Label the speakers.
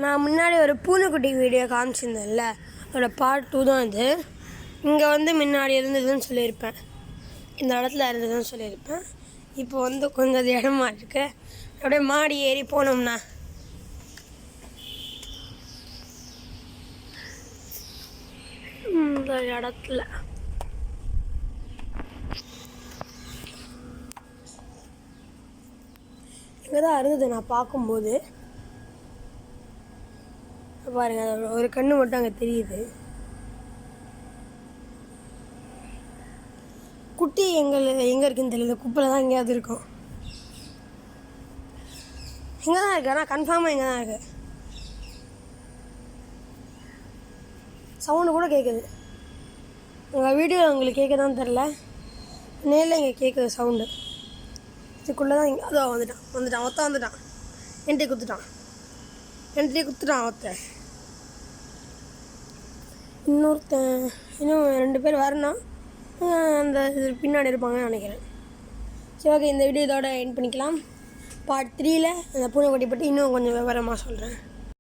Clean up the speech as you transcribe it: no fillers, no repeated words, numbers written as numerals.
Speaker 1: நான் முன்னாடி ஒரு பூனைக்குட்டி வீடியோ காமிச்சிருந்தேன்ல, அதோட பார்ட் 2 தான் இது. இங்கே வந்து முன்னாடி இருந்ததுன்னு சொல்லியிருப்பேன், இந்த இடத்துல இருந்ததுன்னு சொல்லியிருப்பேன். இப்போ வந்து கொஞ்சம் அது இடமா இருக்கு. அப்படியே மாடி ஏறி போனோம்னா இந்த இடத்துல இங்கே தான் இருந்தது. நான் பார்க்கும்போது பாருங்க, ஒரு கண்ணு மட்டும் அங்கே தெரியுது. குட்டி எங்கே இருக்குன்னு தெரியல, குப்பையில் தான் எங்கேயாவது இருக்கும். இங்கே தான் இருக்கு, ஆனால் கன்ஃபார்மாக இங்கே தான் இருக்கு. சவுண்டு கூட கேட்குது. உங்கள் வீடியோ உங்களுக்கு கேட்குதான்னு தெரில, நேரில் இங்கே கேட்குது சவுண்டு. இதுக்குள்ளே தான் இங்கே அதோ வந்துட்டான் வந்துட்டான் என்கிட்ட குத்துட்டான் ஒருத்த. இன்னும் 2 பேர் வரணும், அந்த இது பின்னாடி இருப்பாங்கன்னு நினைக்கிறேன். சரி, ஓகே, இந்த வீடியோ இதோட எண்ட் பண்ணிக்கலாம். பார்ட் 3ல் அந்த பூனைக்குட்டி பற்றி இன்னும் கொஞ்சம் விவரமாக சொல்கிறேன்.